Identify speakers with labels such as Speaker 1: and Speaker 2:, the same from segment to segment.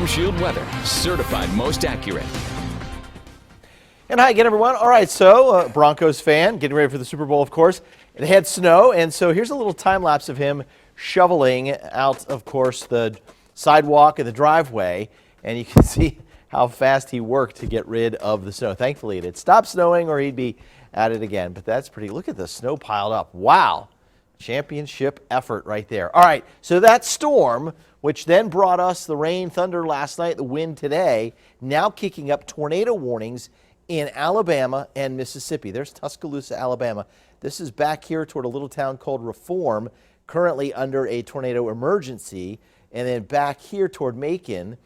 Speaker 1: Stormshield weather, certified most accurate.
Speaker 2: And hi again, everyone. All right, so Broncos fan, getting ready for the Super Bowl, of course. It had snow, and so here's a little time lapse of him shoveling out, of course, the sidewalk and the driveway, and you can see how fast he worked to get rid of the snow. Thankfully, it had stopped snowing, or he'd be at it again. But that's pretty. Look at the snow piled up. Wow, championship effort right there. All right, so that storm, which then brought us the rain, thunder last night, the wind today, now kicking up tornado warnings in Alabama and Mississippi. There's Tuscaloosa, Alabama. This is back here toward a little town called Reform, currently under a tornado emergency. And then back here toward Macon,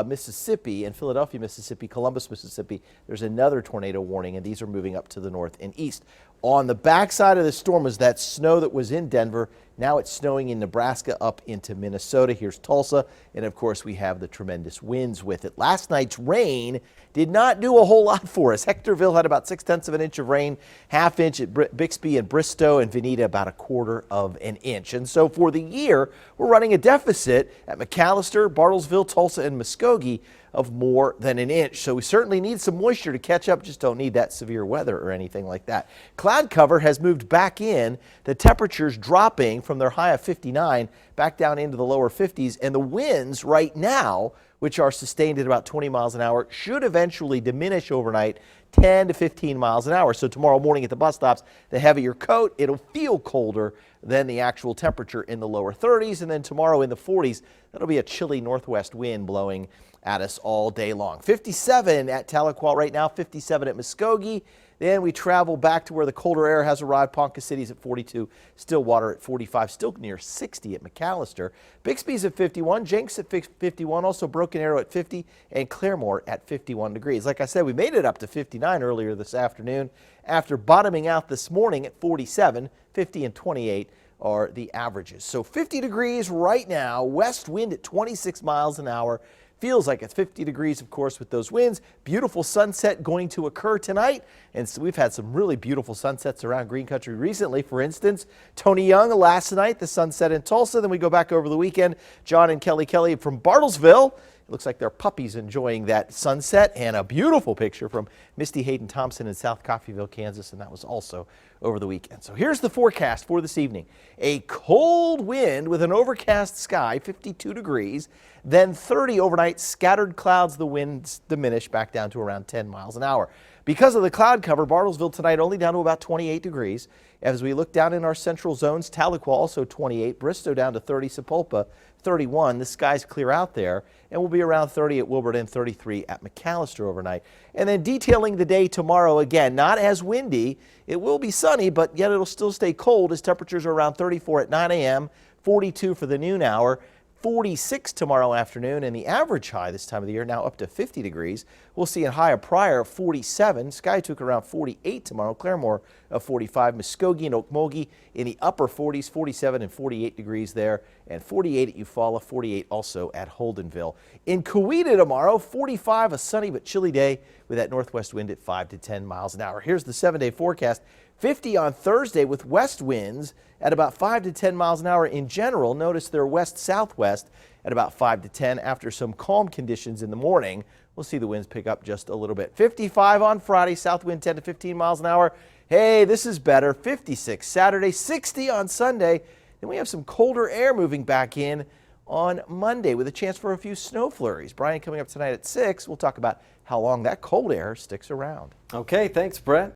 Speaker 2: Mississippi, and Philadelphia, Mississippi, Columbus, Mississippi, there's another tornado warning, and these are moving up to the north and east. On the backside of the storm was that snow that was in Denver. Now it's snowing in Nebraska up into Minnesota. Here's Tulsa, and of course we have the tremendous winds with it. Last night's rain did not do a whole lot for us. Hectorville had about 0.6 of an inch of rain, ½ inch at Bixby and Bristow, and Veneta about 1/4 of an inch. And so for the year, we're running a deficit at McAllister, Bartlesville, Tulsa, and Muskogee of more than an inch. So we certainly need some moisture to catch up, just don't need that severe weather or anything like that. Cloud cover has moved back in, the temperatures dropping from their high of 59 back down into the lower 50s, and the winds right now, which are sustained at about 20 miles an hour, should eventually diminish overnight 10 to 15 miles an hour. So tomorrow morning at the bus stops, the heavier coat, it'll feel colder than the actual temperature in the lower 30s, and then tomorrow in the 40s, that'll be a chilly northwest wind blowing at us all day long. 57 at Tahlequah right now, 57 at Muskogee. Then we travel back to where the colder air has arrived. Ponca City's at 42, Stillwater at 45, still near 60 at McAllister. Bixby's at 51, Jenks at 51, also Broken Arrow at 50, and Claremore at 51 degrees. Like I said, we made it up to 59 earlier this afternoon after bottoming out this morning at 47, 50 and 28 are the averages. So 50 degrees right now, west wind at 26 miles an hour. Feels like it's 50 degrees, of course, with those winds. Beautiful sunset going to occur tonight. And so we've had some really beautiful sunsets around Green Country recently. For instance, Tony Young last night, the sunset in Tulsa. Then we go back over the weekend. John and Kelly from Bartlesville. It looks like their puppies enjoying that sunset, and a beautiful picture from Misty Hayden Thompson in South Coffeyville, Kansas, and that was also over the weekend. So here's the forecast for this evening. A cold wind with an overcast sky, 52 degrees, then 30 overnight, scattered clouds. The winds diminish back down to around 10 miles an hour. Because of the cloud cover, Bartlesville tonight only down to about 28 degrees. As we look down in our central zones, Tahlequah also 28, Bristow down to 30, Sapulpa 31. The skies clear out there, and we'll be around 30 at Wilbert and 33 at McAllister overnight. And then detailing the day tomorrow, again, not as windy. It will be sunny, but yet it'll still stay cold as temperatures are around 34 at 9 a.m., 42 for the noon hour. 46 tomorrow afternoon, and the average high this time of the year now up to 50 degrees. We'll see a high of Pryor of 47. Skiatook around 48 tomorrow. Claremore of 45. Muskogee and Okmulgee in the upper 40s, 47 and 48 degrees there, and 48 at Eufaula, 48 also at Holdenville. In Coweta tomorrow, 45, a sunny but chilly day with that northwest wind at 5 to 10 miles an hour. Here's the 7-day forecast. 50 on Thursday with west winds at about 5 to 10 miles an hour in general. Notice they're west-southwest at about 5 to 10 after some calm conditions in the morning. We'll see the winds pick up just a little bit. 55 on Friday, south wind 10 to 15 miles an hour. Hey, this is better. 56 Saturday, 60 on Sunday. Then we have some colder air moving back in on Monday with a chance for a few snow flurries. Brian coming up tonight at 6. We'll talk about how long that cold air sticks around.
Speaker 3: Okay, thanks, Brett.